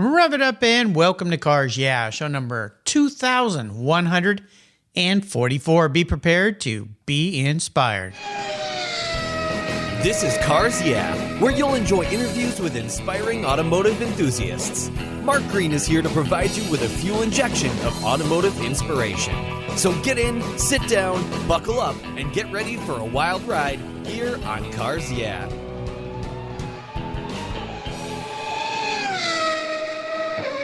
Rev it up and welcome to Cars Yeah, show number 2144. Be prepared to be inspired. This is Cars Yeah, where you'll enjoy interviews with inspiring automotive enthusiasts. Mark Green is here to provide you with a fuel injection of automotive inspiration. So get in, sit down, buckle up, and get ready for a wild ride here on Cars Yeah.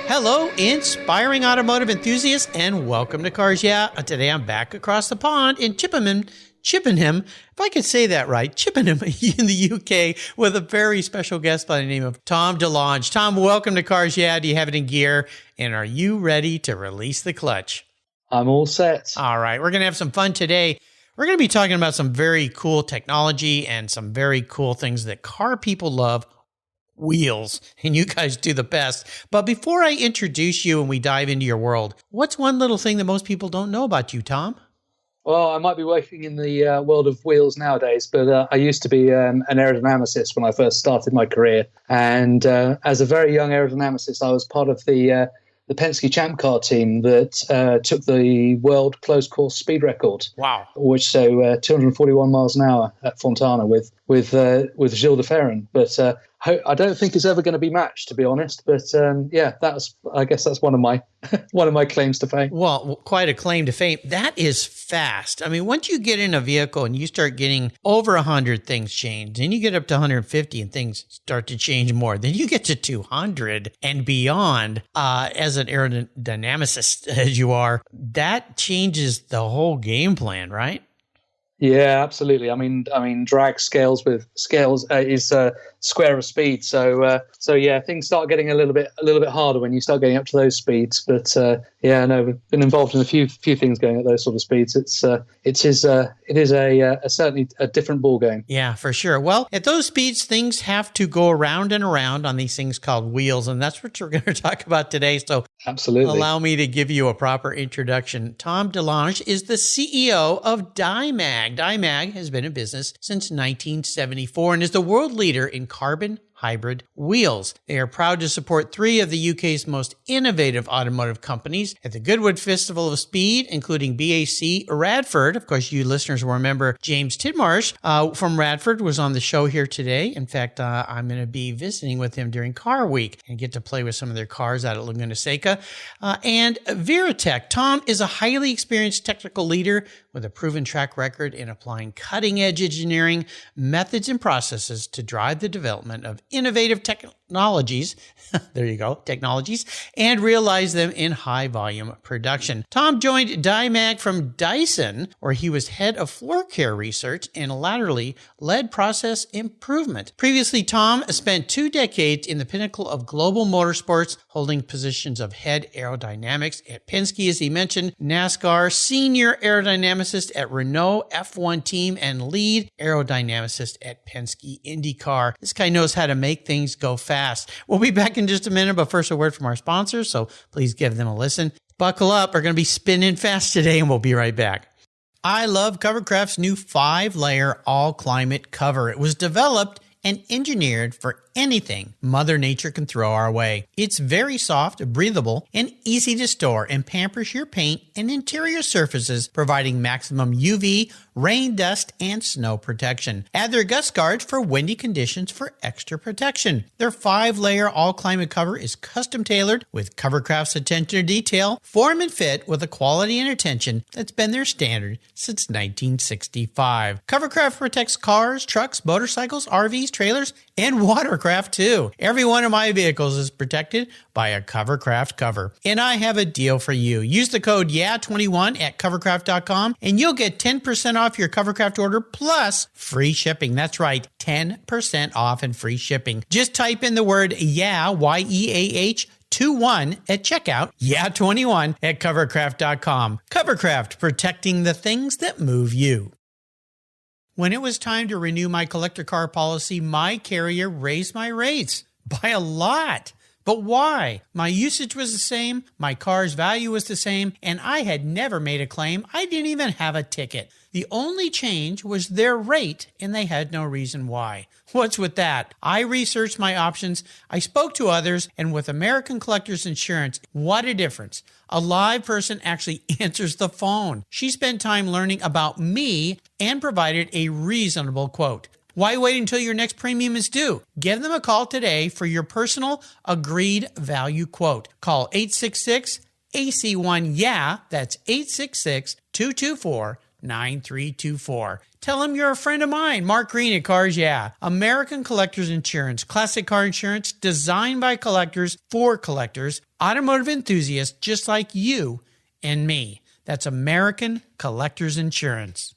Hello, inspiring automotive enthusiasts, and welcome to Cars Yeah. Today I'm back across the pond in Chippenham, if I could say that right, Chippenham in the UK, with a very special guest by the name of Tom DeLange. Tom, welcome to Cars Yeah. Do you have it in gear? And are you ready to release the clutch? I'm all set. All right, we're going to have some fun today. We're going to be talking about some very cool technology and some very cool things that car people love. Wheels, and you guys do the best. But before I introduce you and we dive into your world, what's one little thing that most people don't know about you, Tom? Well, I might be working in the world of wheels nowadays, but I used to be an aerodynamicist when I first started my career. And as a very young aerodynamicist, I was part of the Penske Champ Car team that took the world closed course speed record. Wow! 241 miles an hour at Fontana with Gilles de Ferran. But I don't think it's ever going to be matched, to be honest. But I guess that's one of my one of my claims to fame. Well, quite a claim to fame. That is fast. I mean, once you get in a vehicle and you start getting over 100, things change. Then you get up to 150 and things start to change more. Then you get to 200 and beyond. As an aerodynamicist as you are, that changes the whole game plan, right? Yeah, absolutely. I mean, drag scales is square of speed. So yeah, things start getting a little bit harder when you start getting up to those speeds. But we've been involved in a few things going at those sort of speeds. It is certainly a different ball game. Yeah, for sure. Well, at those speeds, things have to go around and around on these things called wheels, and that's what we're going to talk about today. So absolutely, allow me to give you a proper introduction. Tom DeLange is the CEO of Dymag. Dymag has been in business since 1974 and is the world leader in carbon hybrid wheels. They are proud to support 3 of the UK's most innovative automotive companies at the Goodwood Festival of Speed, including BAC Radford. Of course, you listeners will remember James Tidmarsh from Radford was on the show here today. In fact, I'm going to be visiting with him during Car Week and get to play with some of their cars out at Laguna Seca. And Veritech. Tom is a highly experienced technical leader with a proven track record in applying cutting-edge engineering methods and processes to drive the development of innovative technologies, and realize them in high volume production. Tom joined Dymag from Dyson, where he was head of floor care research and latterly led process improvement. Previously, Tom spent 2 decades in the pinnacle of global motorsports, holding positions of head aerodynamics at Penske, as he mentioned, NASCAR, senior aerodynamicist at Renault F1 team, and lead aerodynamicist at Penske IndyCar. This guy knows how to make things go fast. We'll be back in just a minute, but first a word from our sponsors, so please give them a listen. Buckle up, we're going to be spinning fast today, and we'll be right back. I love Covercraft's new 5-layer all-climate cover. It was developed and engineered for anything Mother Nature can throw our way. It's very soft, breathable, and easy to store and pampers your paint and interior surfaces, providing maximum UV, rain, dust, and snow protection. Add their gust guards for windy conditions for extra protection. Their 5-layer all-climate cover is custom-tailored with Covercraft's attention to detail, form and fit with a quality and attention that's been their standard since 1965. Covercraft protects cars, trucks, motorcycles, RVs, trailers, and watercraft too. Every one of my vehicles is protected by a Covercraft cover. And I have a deal for you. Use the code YEAH21 at covercraft.com and you'll get 10% off your Covercraft order plus free shipping. That's right, 10% off and free shipping. Just type in the word YEAH, Y-E-A-H, 21 at checkout, YEAH21 at covercraft.com. Covercraft, protecting the things that move you. When it was time to renew my collector car policy, my carrier raised my rates by a lot. But why? My usage was the same, my car's value was the same, and I had never made a claim. I didn't even have a ticket. The only change was their rate, and they had no reason why. What's with that? I researched my options, I spoke to others, and with American Collectors Insurance, what a difference. A live person actually answers the phone. She spent time learning about me and provided a reasonable quote. Why wait until your next premium is due? Give them a call today for your personal agreed value quote. Call 866-AC1-YEAH. That's 866-224-9324. Tell them you're a friend of mine, Mark Green at Cars Yeah. American Collectors Insurance, classic car insurance designed by collectors for collectors, automotive enthusiasts just like you and me. That's American Collectors Insurance.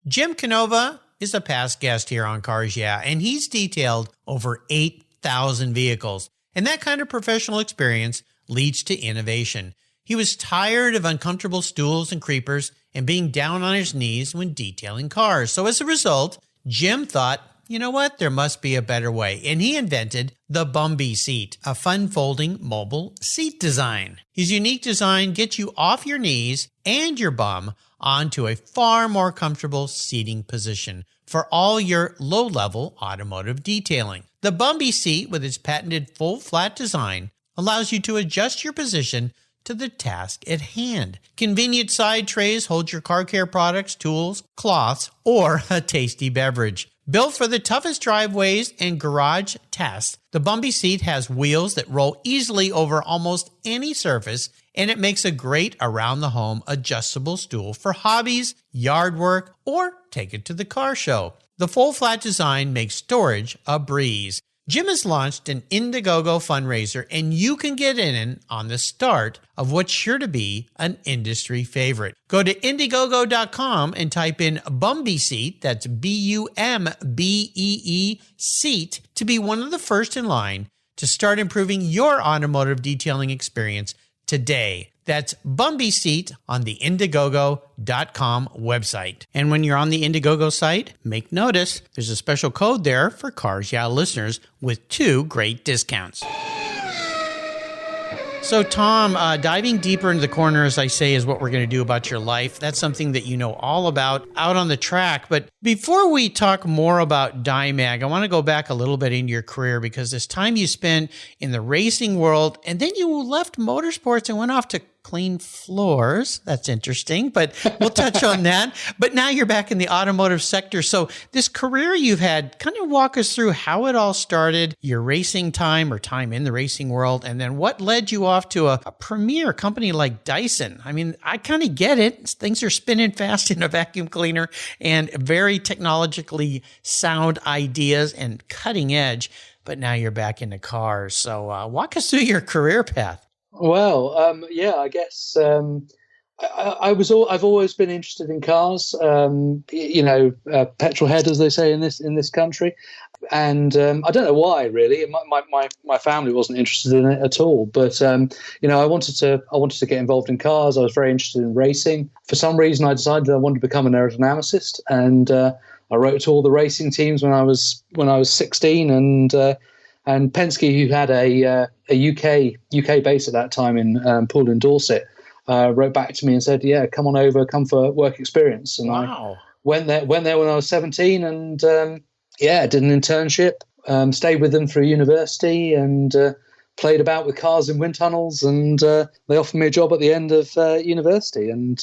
Jim Canova is a past guest here on Cars Yeah, and he's detailed over 8,000 vehicles. And that kind of professional experience leads to innovation. He was tired of uncomfortable stools and creepers and being down on his knees when detailing cars. So as a result, Jim thought, you know what, there must be a better way. And he invented the Bumpy Seat, a fun folding mobile seat design. His unique design gets you off your knees and your bum onto a far more comfortable seating position for all your low-level automotive detailing. The Bumpy Seat, with its patented full flat design, allows you to adjust your position to the task at hand. Convenient side trays hold your car care products, tools, cloths, or a tasty beverage. Built for the toughest driveways and garage tasks, the Bumpy Seat has wheels that roll easily over almost any surface, and it makes a great around-the-home adjustable stool for hobbies, yard work, or take it to the car show. The full flat design makes storage a breeze. Jim has launched an Indiegogo fundraiser, and you can get in on the start of what's sure to be an industry favorite. Go to Indiegogo.com and type in Bumpy Seat, that's Bumbee Seat, to be one of the first in line to start improving your automotive detailing experience today. That's Bumpy Seat on the Indiegogo.com website. And when you're on the Indiegogo site, make notice there's a special code there for Cars Yeah listeners with 2 great discounts. So, Tom, diving deeper into the corner, as I say, is what we're going to do about your life. That's something that you know all about out on the track. But before we talk more about Dymag, I want to go back a little bit into your career, because this time you spent in the racing world, and then you left motorsports and went off to clean floors. That's interesting, but we'll touch on that. But now you're back in the automotive sector. So this career you've had, kind of walk us through how it all started, your racing time or time in the racing world, and then what led you off to a premier company like Dyson. I mean, I kind of get it. Things are spinning fast in a vacuum cleaner and very technologically sound ideas and cutting edge, but now you're back into cars. So walk us through your career path. Well, I guess I've always been interested in cars. Petrol head, as they say in this country, and I don't know why really. My family wasn't interested in it at all, but I wanted to get involved in cars. I was very interested in racing. For some reason, I decided I wanted to become an aerodynamicist, and I wrote to all the racing teams when I was 16, and Penske, who had a UK base at that time in Poole in Dorset, wrote back to me and said, "Yeah, come on over, come for work experience." And wow. I went there when I was 17, and did an internship, stayed with them through university, and played about with cars in wind tunnels, and they offered me a job at the end of university, and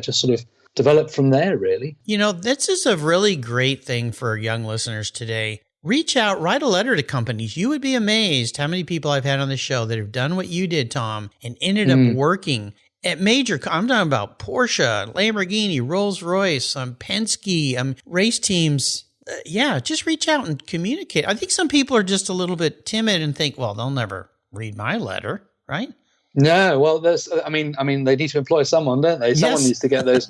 just sort of developed from there, really. This is a really great thing for young listeners today. Reach out, write a letter to companies. You would be amazed how many people I've had on the show that have done what you did, Tom, and ended up working at major, I'm talking about Porsche, Lamborghini, Rolls-Royce, Penske, race teams. Just reach out and communicate. I think some people are just a little bit timid and think, well, they'll never read my letter, right? No, well, they need to employ someone, don't they? Someone needs to get those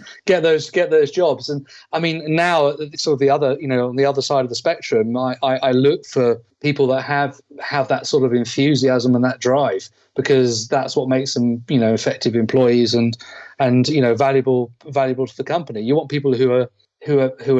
jobs. And I mean, now sort of the other, on the other side of the spectrum, I look for people that have that sort of enthusiasm and that drive, because that's what makes them, effective employees and valuable to the company. You want people who are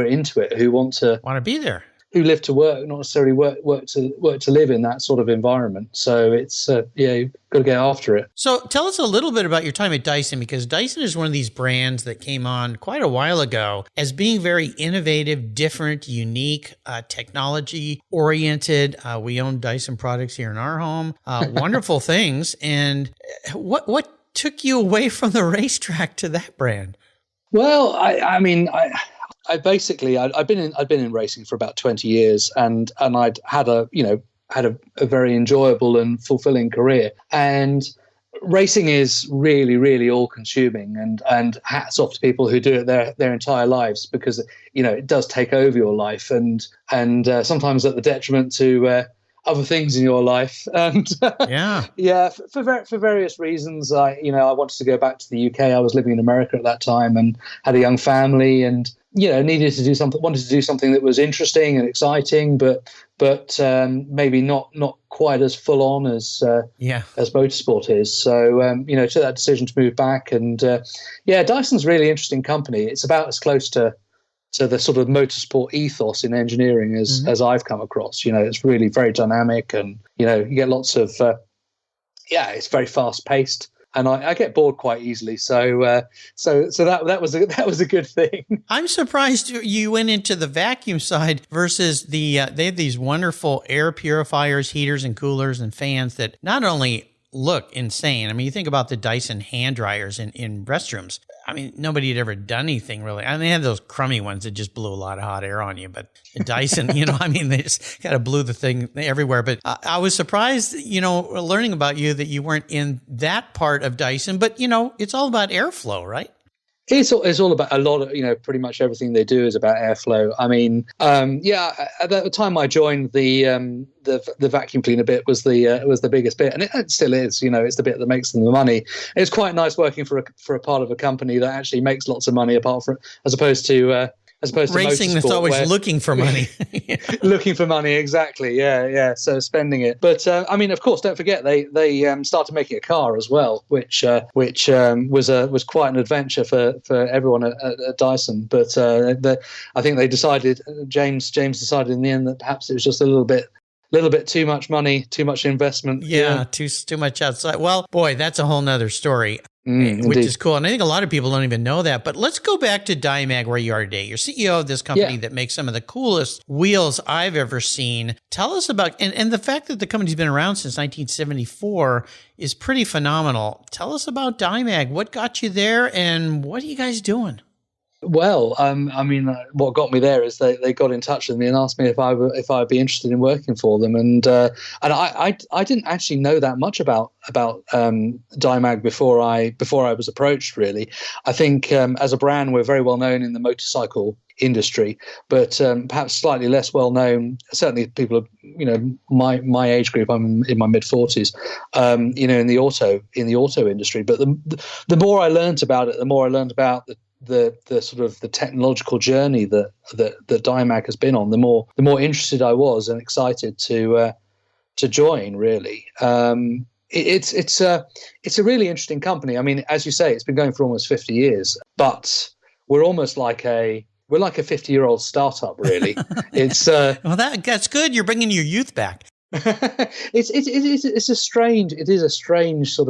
into it, who want to be there. live to work, not necessarily work to live in that sort of environment. So it's you've got to get after it. So tell us a little bit about your time at Dyson, because Dyson is one of these brands that came on quite a while ago as being very innovative, different, unique, technology oriented. We own Dyson products here in our home. Wonderful things. And what took you away from the racetrack to that brand? Well, I mean, I've been in racing for about 20 years, and I'd had a very enjoyable and fulfilling career. And racing is really, really all consuming, and hats off to people who do it their entire lives, because it does take over your life, and sometimes at the detriment to other things in your life. And for various reasons, I wanted to go back to the UK. I was living in America at that time and had a young family, and wanted to do something that was interesting and exciting, but maybe not quite as full on as motorsport is. So took that decision to move back, and Dyson's a really interesting company. It's about as close to the sort of motorsport ethos in engineering as I've come across. It's really very dynamic, and you get lots of it's very fast paced, and I get bored quite easily. So that was a good thing. I'm surprised you went into the vacuum side versus they have these wonderful air purifiers, heaters and coolers and fans that not only look insane. I mean, you think about the Dyson hand dryers in restrooms. I mean, nobody had ever done anything really. I mean, they had those crummy ones that just blew a lot of hot air on you, but the Dyson, they just kind of blew the thing everywhere. But I was surprised, learning about you, that you weren't in that part of Dyson, but it's all about airflow, right? It's all about a lot of, pretty much everything they do is about airflow. I mean, at the time I joined, the vacuum cleaner bit was the biggest bit, and it still is. It's the bit that makes them the money. It's quite nice working for a part of a company that actually makes lots of money, as opposed to racing that's always looking for money. Looking for money, exactly. Yeah. So spending it. But of course, don't forget they started making a car as well, which was quite an adventure for everyone at Dyson. But I think they decided, James decided in the end that perhaps it was just a little bit too much money, too much investment. Yeah, too much outside. Well, boy, that's a whole nother story. Which is cool. And I think a lot of people don't even know that. But let's go back to Dymag, where you are today. You're CEO of this company that makes some of the coolest wheels I've ever seen. Tell us about, and the fact that the company's been around since 1974 is pretty phenomenal. Tell us about Dymag. What got you there, and what are you guys doing? Well, what got me there is they got in touch with me and asked me if I'd be interested in working for them, and I didn't actually know that much about Dymag before I was approached. Really, I think as a brand we're very well known in the motorcycle industry, but perhaps slightly less well known. Certainly, people of my age group. I'm in my mid-40s. In the auto industry. But the more I learned about it, the more I learned about the sort of the technological journey that Dymag has been on, the more interested I was and excited to join. Really, it's a really interesting company. I mean, as you say, it's been going for almost 50 years, but we're almost like a 50-year-old startup. Really, it's well, that's good. You're bringing your youth back. It is a strange sort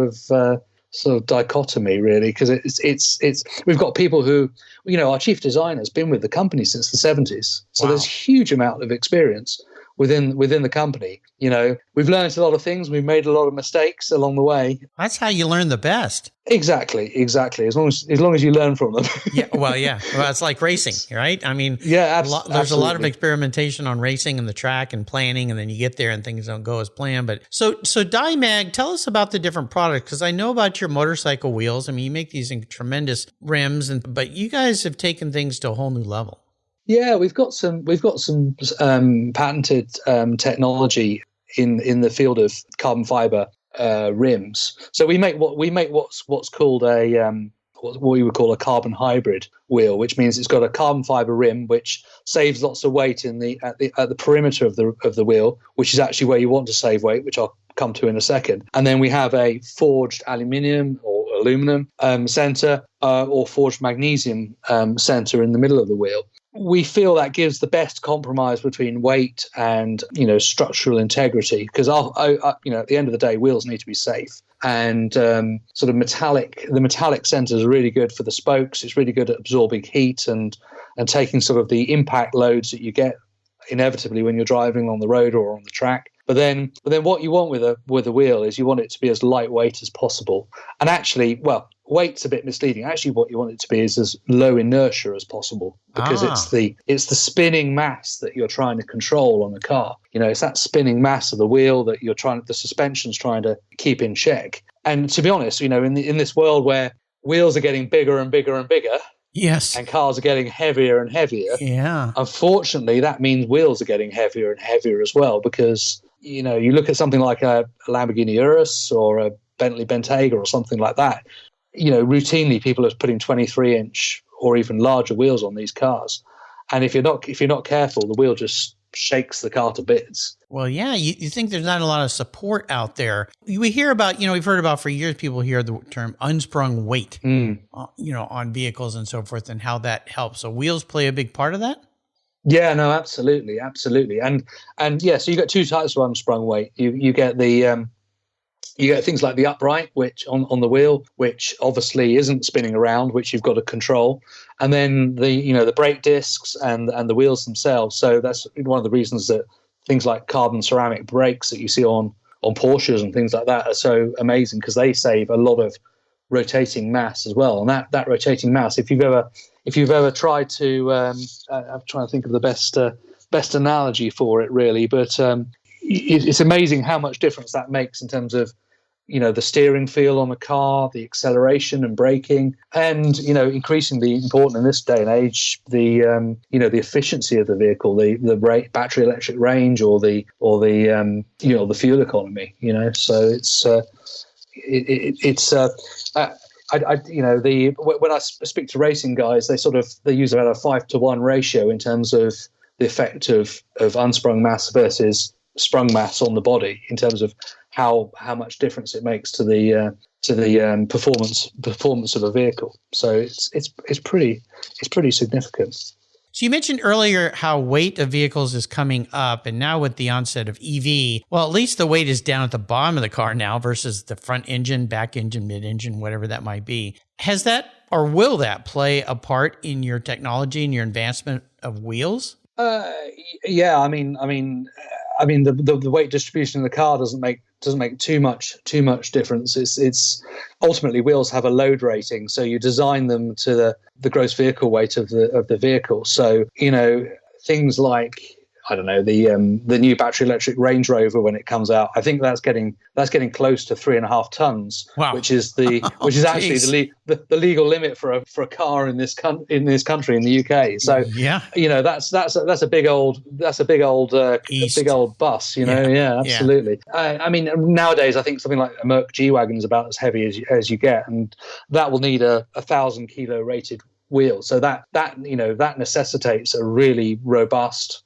of dichotomy, really, because it's we've got people who, our chief designer has been with the company since the 70s, so there's a huge amount of experience within the company. We've learned a lot of things, we've made a lot of mistakes along the way. That's how you learn the best. Exactly. As long as you learn from them. Well, it's like racing, right? I mean, there's a lot of experimentation on racing and the track and planning, and then you get there and things don't go as planned. But so Dymag, tell us about the different products, because I know about your motorcycle wheels. I mean, you make these tremendous rims, but you guys have taken things to a whole new level. Yeah, we've got some patented technology in the field of carbon fiber rims. So we make what's called what we would call a carbon hybrid wheel, which means it's got a carbon fiber rim which saves lots of weight at the perimeter of the wheel, which is actually where you want to save weight, which I'll come to in a second. And then we have a forged aluminium or aluminum center or forged magnesium center in the middle of the wheel. we feel that gives the best compromise between weight and, structural integrity, because at the end of the day, wheels need to be safe. And the metallic centers are really good for the spokes. It's really good at absorbing heat and taking sort of the impact loads that you get inevitably when you're driving on the road or on the track. But then what you want with a wheel is you want it to be as lightweight as possible. And actually, weight's a bit misleading. Actually, what you want it to be is as low inertia as possible, because it's the spinning mass that you're trying to control on the car. It's that spinning mass of the wheel that the suspension's trying to keep in check. And to be honest, in this world where wheels are getting bigger and bigger and bigger, yes, and cars are getting heavier and heavier, yeah, unfortunately, that means wheels are getting heavier and heavier as well, because you look at something like a Lamborghini Urus or a Bentley Bentayga or something like that. Routinely people are putting 23-inch or even larger wheels on these cars, and if you're not careful, the wheel just shakes the car to bits. Well, yeah, you think there's not a lot of support out there. We hear about, we've heard about for years, people hear the term unsprung weight, on vehicles and so forth, and how that helps. So wheels play a big part of that? Yeah, no, absolutely. And yeah, so you got two types of unsprung weight. You get you get things like the upright, which on the wheel, which obviously isn't spinning around, which you've got to control, and then the brake discs and the wheels themselves. So that's one of the reasons that things like carbon ceramic brakes that you see on Porsches and things like that are so amazing, because they save a lot of rotating mass as well. And that rotating mass, if you've ever tried to, I'm trying to think of the best analogy for it, really, but it's amazing how much difference that makes in terms of the steering feel on the car, the acceleration and braking, and increasingly important in this day and age, the efficiency of the vehicle, the battery electric range, or the fuel economy. So when I speak to racing guys, they use about a 5-to-1 ratio in terms of the effect of unsprung mass versus sprung mass on the body, in terms of how much difference it makes to the performance of a vehicle. So it's pretty significant. So you mentioned earlier how weight of vehicles is coming up, and now with the onset of EV, well, at least the weight is down at the bottom of the car now versus the front engine, back engine, mid engine, whatever that might be. Has that, or will that, play a part in your technology and your advancement of wheels? Yeah, I mean, the weight distribution in the car doesn't make too much difference. It's ultimately, wheels have a load rating, so you design them to the gross vehicle weight of the vehicle. So things like, I don't know, the new battery electric Range Rover, when it comes out, I think that's getting close to 3.5 tons, wow. which is actually the legal limit for a car in this country, in the UK. So yeah, that's a big old bus. Yeah, absolutely. Yeah. I mean, nowadays I think something like a Merc G-Wagon is about as heavy as you get, and that will need a 1,000-kilo rated wheel. So that necessitates a really robust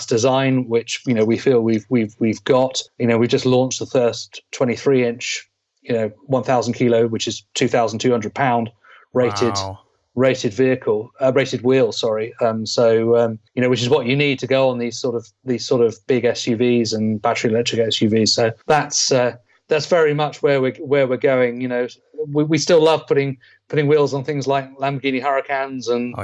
design, which we feel we've got. We just launched the first 23-inch 1,000 kilo, which is 2,200 pound rated wow. rated wheel, sorry. Which is what you need to go on these sort of big SUVs and battery electric SUVs. So that's very much where we're going. We still love putting wheels on things like Lamborghini Huracans and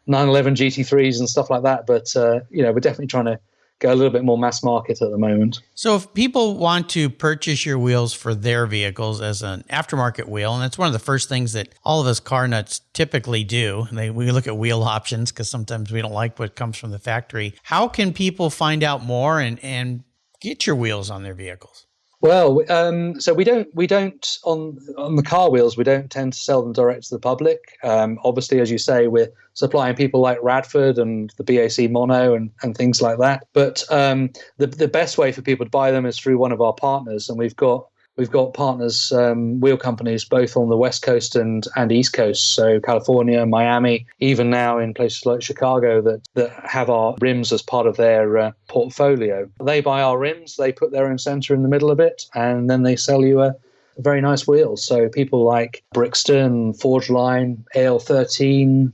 911 GT3s and stuff like that. But we're definitely trying to go a little bit more mass market at the moment. So if people want to purchase your wheels for their vehicles as an aftermarket wheel, and that's one of the first things that all of us car nuts typically do, we look at wheel options because sometimes we don't like what comes from the factory. How can people find out more and get your wheels on their vehicles? Well, so we don't on the car wheels, we don't tend to sell them direct to the public. Obviously, as you say, we're supplying people like Radford and the BAC Mono and things like that. But the best way for people to buy them is through one of our partners, and we've got partners, wheel companies, both on the West Coast and East Coast. So California, Miami, even now in places like Chicago that have our rims as part of their portfolio. They buy our rims, they put their own center in the middle of it, and then they sell you a very nice wheel. So people like Brixton, Forge Line, AL13,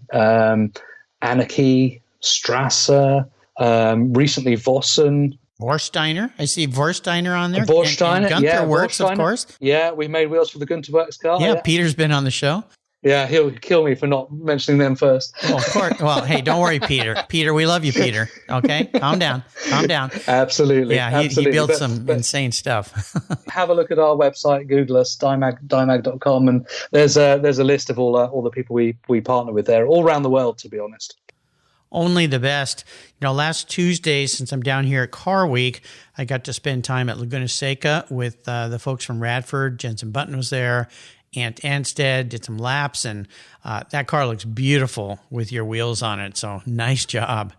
Anarchy, Strasser, recently Vossen. Vorsteiner. I see Vorsteiner on there. Vorsteiner, and Gunther Works, Vorsteiner. of course. Yeah, we made wheels for the Gunther Works car. Yeah, Peter's been on the show. Yeah, he'll kill me for not mentioning them first. Well, of course. Well, hey, don't worry, Peter. Peter, we love you, Peter. Okay? Calm down. Absolutely. Yeah, absolutely. he built some insane stuff. Have a look at our website, Google us, dymag.com, and there's a list of all the people we partner with there, all around the world, to be honest. Only the best. Last Tuesday, since I'm down here at Car Week, I got to spend time at Laguna Seca with the folks from Radford. Jensen Button was there. Ant Anstead did some laps, and that car looks beautiful with your wheels on it. So nice job.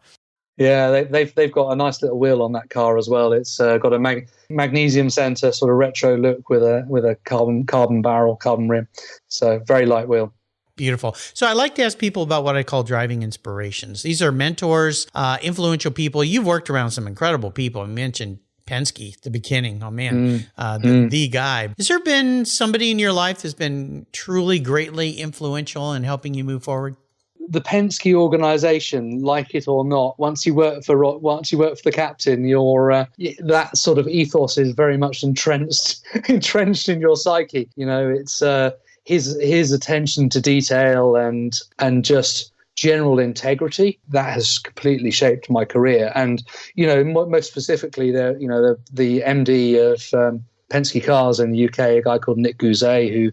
Yeah, they've got a nice little wheel on that car as well. It's got a magnesium center, sort of retro look with a carbon barrel, carbon rim. So very light wheel. Beautiful. So I like to ask people about what I call driving inspirations. These are mentors, influential people. You've worked around some incredible people. I mentioned Penske at the beginning. Oh, man, the guy. Has there been somebody in your life that's been truly greatly influential in helping you move forward? The Penske organization, like it or not, once you work for the captain, that sort of ethos is very much entrenched in your psyche. It's his attention to detail and just general integrity that has completely shaped my career. And most specifically, the MD of Penske Cars in the UK, a guy called Nick Gouzet, who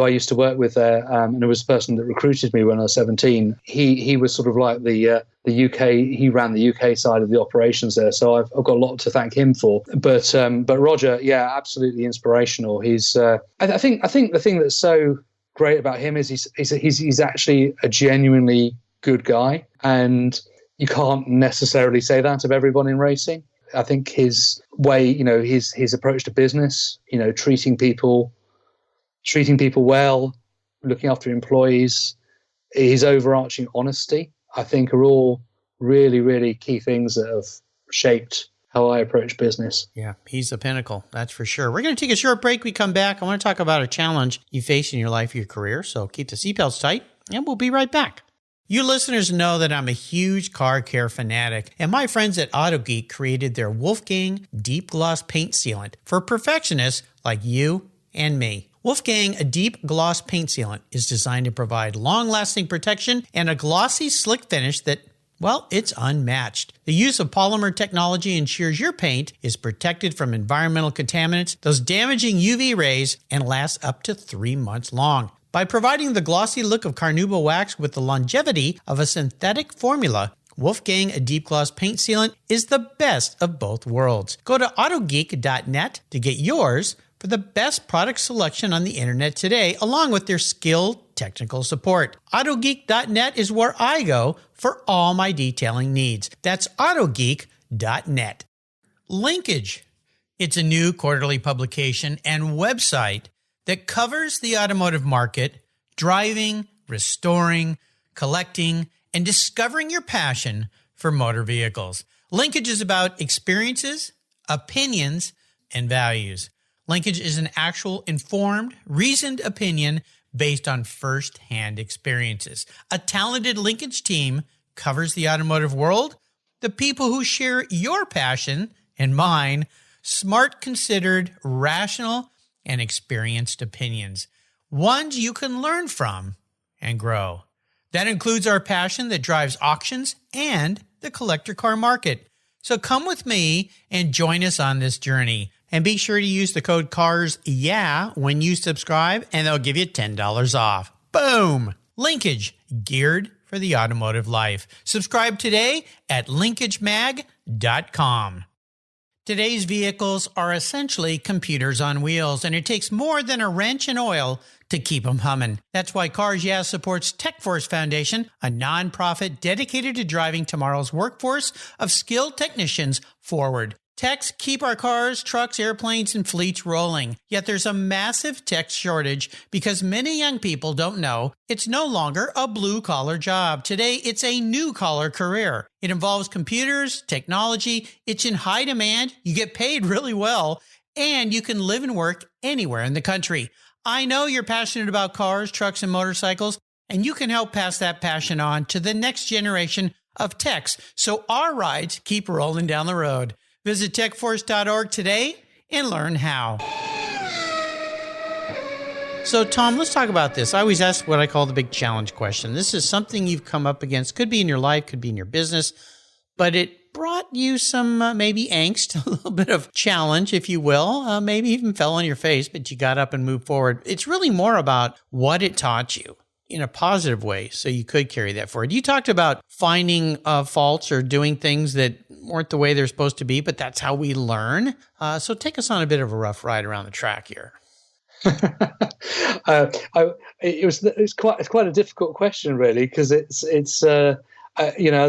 I used to work with there, and it was the person that recruited me when I was 17. He was sort of like the UK. He ran the UK side of the operations there, so I've got a lot to thank him for. But Roger, yeah, absolutely inspirational. He's I think the thing that's so great about him is he's actually a genuinely good guy, and you can't necessarily say that of everyone in racing. I think his way, his approach to business, treating people well, looking after employees, his overarching honesty, I think are all really, really key things that have shaped how I approach business. Yeah, he's the pinnacle, that's for sure. We're going to take a short break. We come back. I want to talk about a challenge you face in your life, your career. So keep the seatbelts tight, and we'll be right back. You listeners know that I'm a huge car care fanatic, and my friends at AutoGeek created their Wolfgang Deep Gloss Paint Sealant for perfectionists like you and me. Wolfgang, a deep gloss paint sealant, is designed to provide long-lasting protection and a glossy, slick finish that, well, it's unmatched. The use of polymer technology ensures your paint is protected from environmental contaminants, those damaging UV rays, and lasts up to 3 months long. By providing the glossy look of carnauba wax with the longevity of a synthetic formula, Wolfgang, a deep gloss paint sealant, is the best of both worlds. Go to autogeek.net to get yours for the best product selection on the internet today, along with their skilled technical support. Autogeek.net is where I go for all my detailing needs. That's autogeek.net. Linkage. It's a new quarterly publication and website that covers the automotive market, driving, restoring, collecting, and discovering your passion for motor vehicles. Linkage is about experiences, opinions, and values. Linkage is an actual informed, reasoned opinion based on first-hand experiences. A talented linkage team covers the automotive world, the people who share your passion and mine, smart, considered, rational, and experienced opinions, ones you can learn from and grow. That includes our passion that drives auctions and the collector car market. So come with me and join us on this journey. And be sure to use the code CARSYEAH when you subscribe, and they'll give you $10 off. Boom! Linkage, geared for the automotive life. Subscribe today at linkagemag.com. Today's vehicles are essentially computers on wheels, and it takes more than a wrench and oil to keep them humming. That's why Cars Yeah supports TechForce Foundation, a nonprofit dedicated to driving tomorrow's workforce of skilled technicians forward. Techs keep our cars, trucks, airplanes, and fleets rolling. Yet there's a massive tech shortage because many young people don't know it's no longer a blue-collar job. Today, it's a new-collar career. It involves computers, technology, it's in high demand, you get paid really well, and you can live and work anywhere in the country. I know you're passionate about cars, trucks, and motorcycles, And you can help pass that passion on to the next generation of techs so our rides keep rolling down the road. Visit techforce.org today and learn how. So, Tom, let's talk about this. I always ask what I call the big challenge question. This is something you've come up against. Could be in your life, could be in your business, but it brought you some maybe angst, a little bit of challenge, if you will. Maybe even fell on your face, but you got up and moved forward. It's really more about what it taught you in a positive way, so you could carry that forward. You talked about finding faults or doing things that weren't the way they're supposed to be, but that's how we learn. So take us on a bit of a rough ride around the track here. It's quite a difficult question, really, because it's as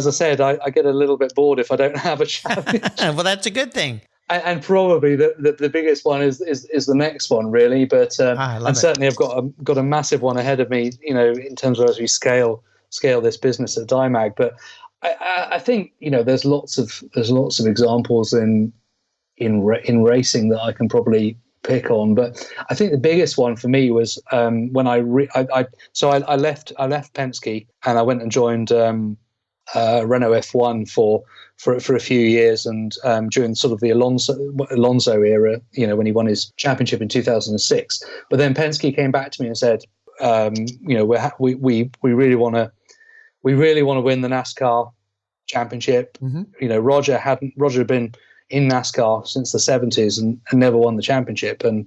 I said, I get a little bit bored if I don't have a challenge. Well, that's a good thing. And probably the biggest one is the next one, really. But certainly I've got a massive one ahead of me, in terms of as we scale this business at Dymag. But I think there's lots of examples in racing that I can probably pick on. But I think the biggest one for me was when I left Penske and I went and joined Renault F1 for a few years, and during sort of the Alonso era, when he won his championship in 2006. But then Penske came back to me and said, we really want to win the NASCAR championship. Mm-hmm. Roger had been in NASCAR since the 70s and never won the championship, and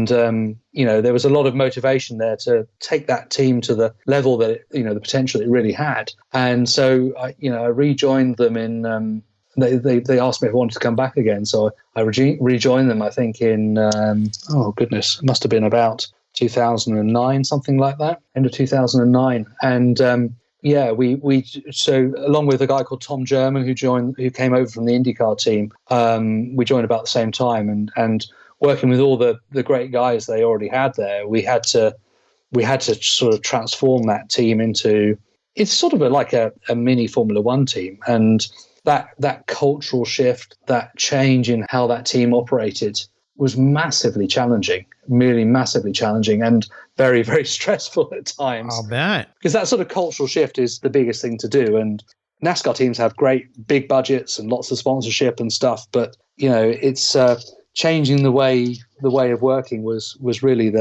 there was a lot of motivation there to take that team to the level that the potential it really had. And so I rejoined them in they asked me if I wanted to come back again, so I rejoined them, I think in it must have been about 2009, something like that, end of 2009. And we so along with a guy called Tom German who came over from the IndyCar team, we joined about the same time, and working with all the great guys they already had there, we had to sort of transform that team into, it's sort of like a mini Formula One team. And that cultural shift, that change in how that team operated was massively challenging, really massively challenging, and very, very stressful at times. I'll bet. Because that sort of cultural shift is the biggest thing to do. And NASCAR teams have great big budgets and lots of sponsorship and stuff, but it's changing the way of working was really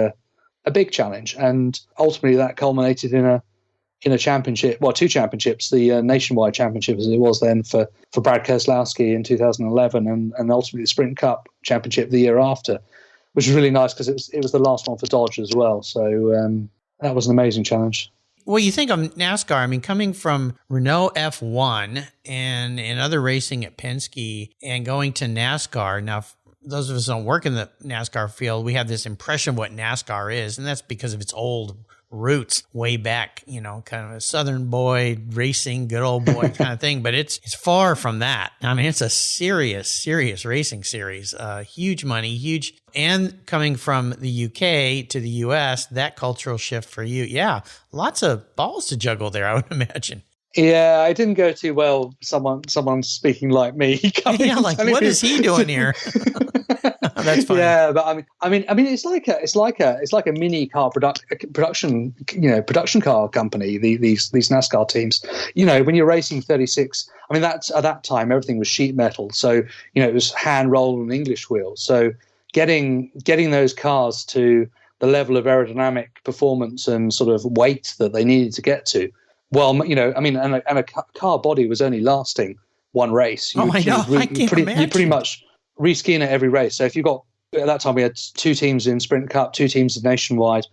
a big challenge. And ultimately that culminated in a championship, well, two championships, the nationwide championship as it was then for Brad Keselowski in 2011, and ultimately the Sprint Cup championship the year after, which was really nice because it was the last one for Dodge as well. So that was an amazing challenge. Well, you think of NASCAR, I mean, coming from Renault F1 and other racing at Penske and going to NASCAR. Now, those of us who don't work in the NASCAR field, we have this impression of what NASCAR is, and that's because of its old roots way back, kind of a Southern boy racing, good old boy kind of thing. But it's far from that. I mean, it's a serious racing series, huge money, huge. And coming from the UK to the US, that cultural shift for you. Yeah. Lots of balls to juggle there, I would imagine. Yeah, I didn't go too well. Someone speaking like me. Yeah, like what is he doing here? That's funny. Yeah, but I mean, it's like a mini car production car company. These NASCAR teams. When you're racing 36, I mean, that's at that time everything was sheet metal, so it was hand rolled on English wheels. So getting those cars to the level of aerodynamic performance and sort of weight that they needed to get to. Well, and a car body was only lasting one race. I know. I can't imagine. You pretty much reskiing at every race. So if you got, at that time we had two teams in Sprint Cup, two teams in Nationwide,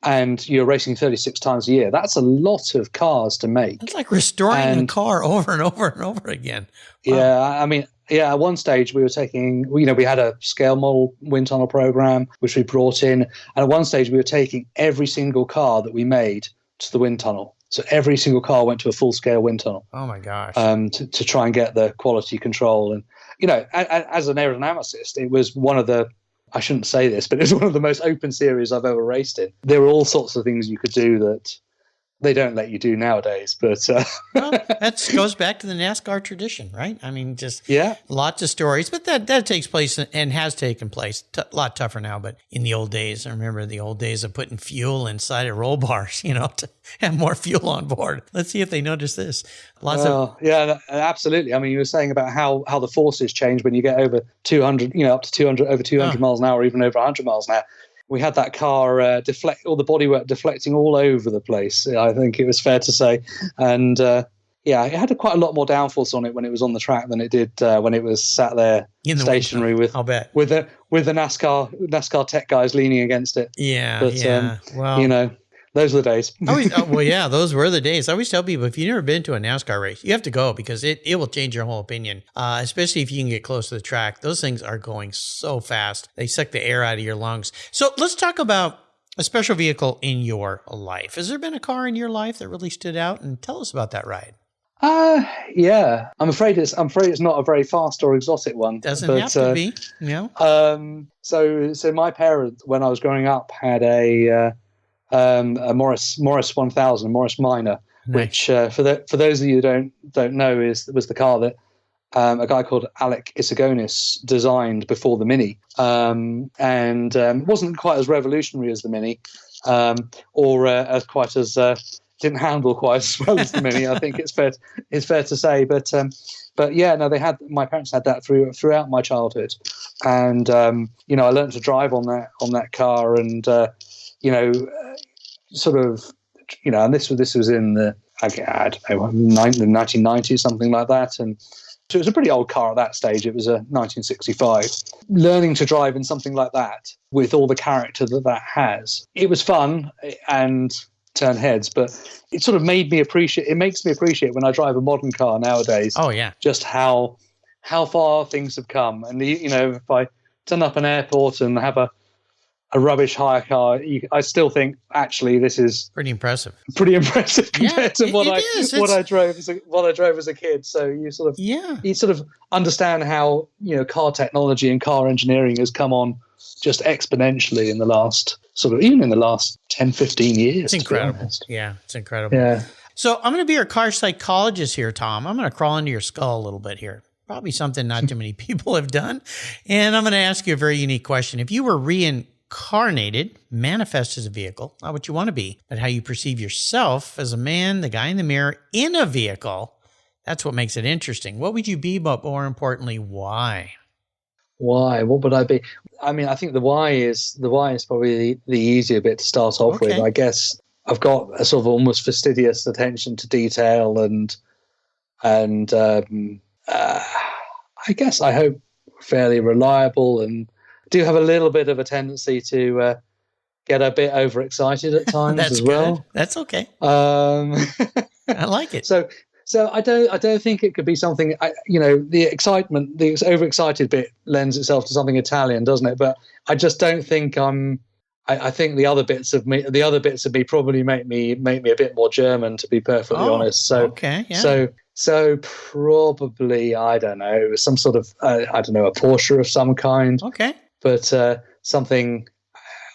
and you're racing 36 times a year. That's a lot of cars to make. It's like restoring a car over and over and over again. Wow. Yeah, at one stage we were taking, we had a scale model wind tunnel program, which we brought in. And at one stage we were taking every single car that we made to the wind tunnel. So every single car went to a full-scale wind tunnel. Oh my gosh! To try and get the quality control, and as an aerodynamicist, it was one of the, I shouldn't say this, but it was one of the most open series I've ever raced in. There were all sorts of things you could do they don't let you do nowadays. But well, that goes back to the NASCAR tradition, right? I mean, just yeah, lots of stories, but that takes place and has taken place. A lot tougher now, but in the old days, I remember the old days of putting fuel inside of roll bars, to have more fuel on board. Let's see if they notice this. Yeah, absolutely. I mean, you were saying about how the forces change when you get over 200, up to 200, over 200 miles an hour, or even over 100 miles an hour. We had that car all the bodywork deflecting all over the place, I think it was fair to say. And it had quite a lot more downforce on it when it was on the track than it did when it was sat there stationary with the NASCAR tech guys leaning against it. Yeah, but, well, those were the days. Those were the days. I always tell people, if you've never been to a NASCAR race, you have to go because it will change your whole opinion, especially if you can get close to the track. Those things are going so fast. They suck the air out of your lungs. So let's talk about a special vehicle in your life. Has there been a car in your life that really stood out? And tell us about that ride. Yeah. I'm afraid it's not a very fast or exotic one. Doesn't have to be. So my parents, when I was growing up, had a Morris 1000, Morris Minor, nice. Which for those of you who don't know was the car that a guy called Alec Isagonis designed before the Mini, and wasn't quite as revolutionary as the Mini, or as quite as didn't handle quite as well as the Mini. I think it's fair to say, but yeah, no, my parents had that throughout my childhood, and I learned to drive on that car, and and this was in the I don't know 1990s, something like that, and so it was a pretty old car at that stage. It was a 1965. Learning to drive in something like that with all the character that has, it was fun and turn heads, but it sort of makes me appreciate when I drive a modern car nowadays. Oh yeah, just how far things have come. And if I turn up an airport and have a rubbish hire car, I still think actually this is pretty impressive compared to what I drove as a kid. So you sort of understand how car technology and car engineering has come on just exponentially in the last 10, 15 years. It's incredible. Yeah, it's incredible. Yeah. So I'm going to be your car psychologist here, Tom. I'm going to crawl into your skull a little bit here. Probably something not too many people have done. And I'm going to ask you a very unique question. If you were reincarnated, manifest as a vehicle, not what you want to be, but how you perceive yourself as a man, the guy in the mirror in a vehicle, that's what makes it interesting. What would you be, but more importantly, why? Why? What would I be? I mean, I think the why is probably the easier bit to start off with. I guess I've got a sort of almost fastidious attention to detail, and I guess I hope fairly reliable, and do have a little bit of a tendency to get a bit overexcited at times as well. Good. That's okay. I like it. So I don't think it could be something. The excitement, the overexcited bit lends itself to something Italian, doesn't it? But I just don't think I'm. I think the other bits of me probably make me a bit more German, to be perfectly honest. So okay, yeah. So probably, I don't know, some sort of a Porsche of some kind. Okay. But something,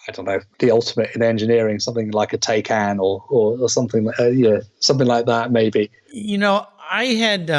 I don't know, the ultimate in engineering, something like a Taycan or something, something like that, maybe. I had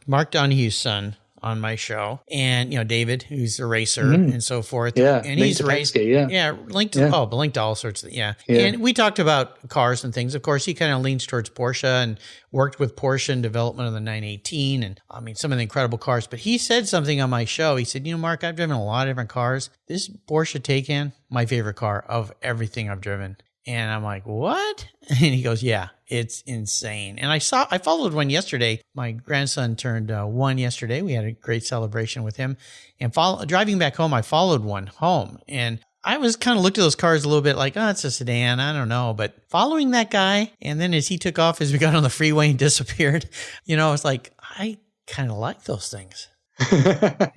Mark Donahue's son on my show, and David, who's a racer and so forth. Yeah, and he's raced. Linked to all sorts of And we talked about cars and things. Of course, he kind of leans towards Porsche and worked with Porsche in development of the 918, and I mean some of the incredible cars. But he said something on my show. He said, Mark, I've driven a lot of different cars. This Porsche Taycan, my favorite car of everything I've driven. And I'm like, what? And he goes, yeah, it's insane. And I followed one yesterday. My grandson turned 1 yesterday. We had a great celebration with him. And driving back home, I followed one home. And I was kind of looked at those cars a little bit like, oh, it's a sedan. I don't know. But following that guy, and then as he took off, as we got on the freeway and disappeared, it's like, I kind of like those things.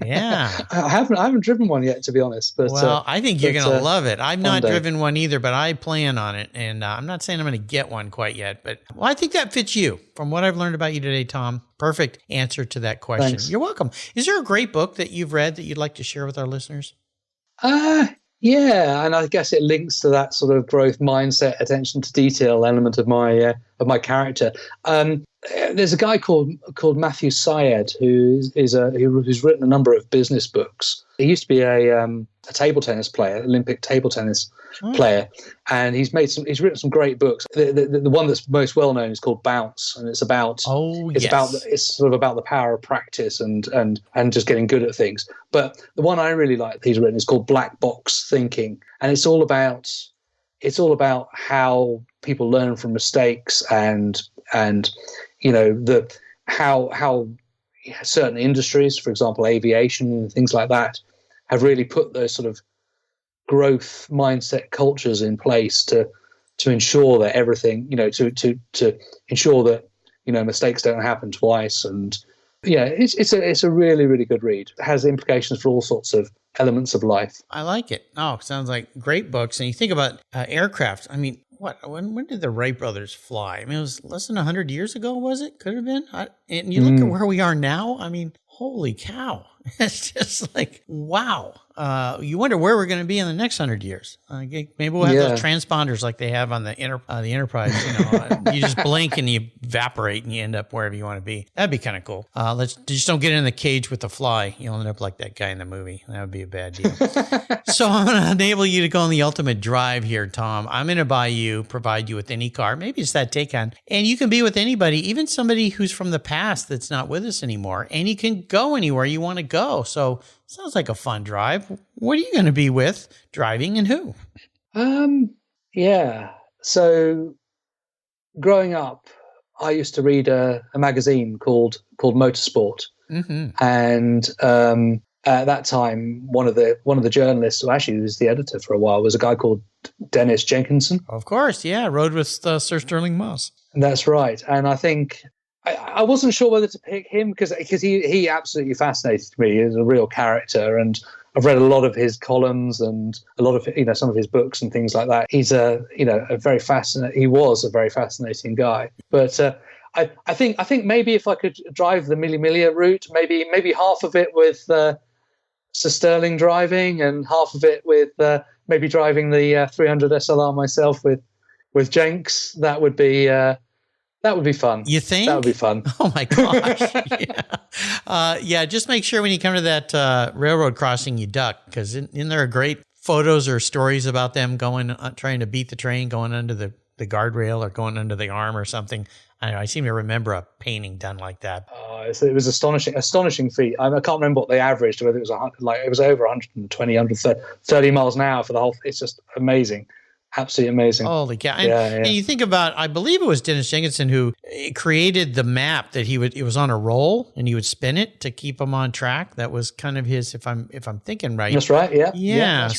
Yeah, I haven't driven one yet, to be honest. But I think you're going to love it. I've not driven one either, but I plan on it, and I'm not saying I'm going to get one quite yet. But I think that fits you. From what I've learned about you today, Tom, perfect answer to that question. Thanks. You're welcome. Is there a great book that you've read that you'd like to share with our listeners? Yeah, and I guess it links to that sort of growth mindset, attention to detail element of my character. There's a guy called Matthew Syed who's written a number of business books. He used to be a table tennis player, Olympic table tennis player, and he's written some great books. The one that's most well known is called Bounce, and it's sort of about the power of practice and just getting good at things. But the one I really like that he's written is called Black Box Thinking, and it's all about how people learn from mistakes and how certain industries, for example, aviation and things like that, have really put those sort of growth mindset cultures in place to ensure that everything, to ensure that mistakes don't happen twice. And yeah, it's a really, really good read. It has implications for all sorts of elements of life. I like it. Oh, sounds like great books. And you think about aircraft. I mean, when did the Wright brothers fly? I mean, it was less than 100 years ago, was it? Could have been. And you look at where we are now. I mean, holy cow. It's just like, wow. You wonder where we're going to be in the next 100 years. Maybe we'll have those transponders like they have on the Enterprise. You just blink and you evaporate and you end up wherever you want to be. That'd be kind of cool. Just don't get in the cage with the fly. You'll end up like that guy in the movie. That would be a bad deal. So I'm going to enable you to go on the ultimate drive here, Tom. I'm going to provide you with any car. Maybe it's that Taycan. And you can be with anybody, even somebody who's from the past that's not with us anymore. And you can go anywhere you want to go. So sounds like a fun drive. What are you going to be with driving and who? Yeah. So growing up, I used to read a magazine called Motorsport. Mm-hmm. And at that time, one of the journalists, who actually was the editor for a while, was a guy called Dennis Jenkinson. Of course, yeah. Rode with Sir Sterling Moss. That's right. And I think I wasn't sure whether to pick him because he absolutely fascinated me as a real character, and I've read a lot of his columns and a lot of some of his books and things like that. He's he was a very fascinating guy. But I think maybe if I could drive the Mille Miglia route, maybe half of it with Sir Sterling driving and half of it with maybe driving the 300 SLR myself with Jenks, that would be fun. You think? That would be fun. Oh, my gosh. Yeah. Just make sure when you come to that railroad crossing, you duck, because isn't there great photos or stories about them trying to beat the train, going under the guardrail or going under the arm or something? I don't know. I seem to remember a painting done like that. It was astonishing feat. I can't remember what they averaged, whether it was it was over 120, 130 miles an hour for the whole. It's just amazing. Absolutely amazing. Holy cow. And you think about, I believe it was Dennis Jenkinson who created the map that it was on a roll and he would spin it to keep him on track. That was kind of his, if I'm thinking right. That's right. Yeah. Yeah.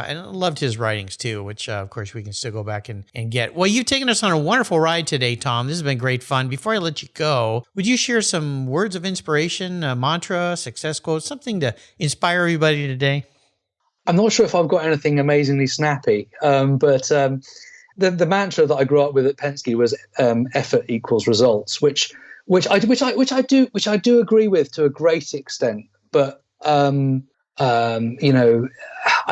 And I loved his writings too, which of course we can still go back and get. Well, you've taken us on a wonderful ride today, Tom. This has been great fun. Before I let you go, would you share some words of inspiration, a mantra, success quote, something to inspire everybody today? I'm not sure if I've got anything amazingly snappy, but the mantra that I grew up with at Penske was effort equals results, which I do agree with to a great extent. But I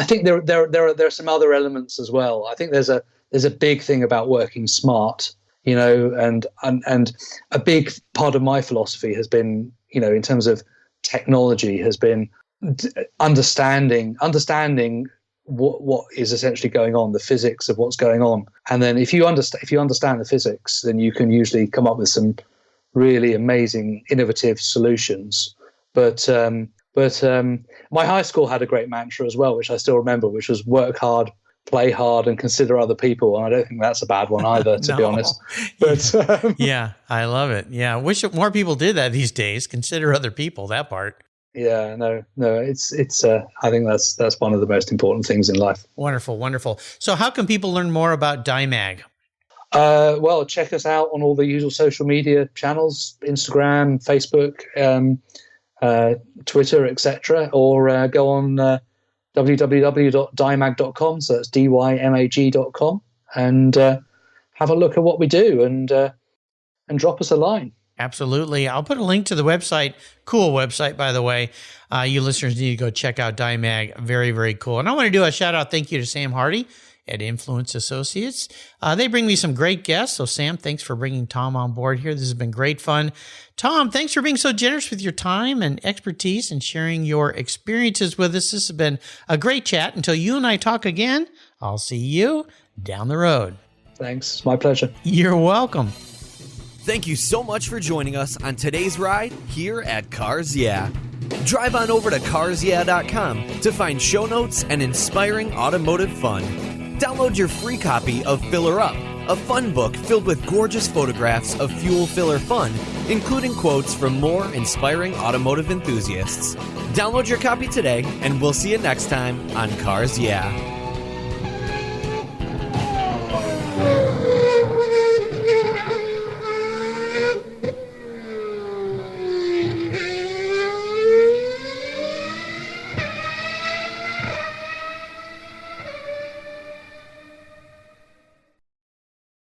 think there are some other elements as well. I think there's a big thing about working smart, and a big part of my philosophy has been, in terms of technology, has been understanding what is essentially going on, the physics of what's going on, and then if you understand the physics, then you can usually come up with some really amazing, innovative solutions. But my high school had a great mantra as well, which I still remember, which was work hard, play hard, and consider other people. And I don't think that's a bad one either, to be honest. But yeah, I love it. Yeah, I wish more people did that these days. Consider other people. That part. Yeah, no, it's. I think that's one of the most important things in life. Wonderful. So, how can people learn more about Dymag? Well, check us out on all the usual social media channels: Instagram, Facebook, Twitter, etc. Or go on www.dymag.com. So that's dymag.com, and have a look at what we do and drop us a line. Absolutely. I'll put a link to the website. Cool website, by the way. You listeners need to go check out Dymag. Very, very cool. And I want to do a shout out thank you to Sam Hardy at Influence Associates. They bring me some great guests. So Sam, thanks for bringing Tom on board here. This has been great fun. Tom, thanks for being so generous with your time and expertise and sharing your experiences with us. This has been a great chat. Until you and I talk again, I'll see you down the road. Thanks. My pleasure. You're welcome. Thank you so much for joining us on today's ride here at Cars Yeah. Drive on over to carsyeah.com to find show notes and inspiring automotive fun. Download your free copy of Filler Up, a fun book filled with gorgeous photographs of fuel filler fun, including quotes from more inspiring automotive enthusiasts. Download your copy today, and we'll see you next time on Cars Yeah.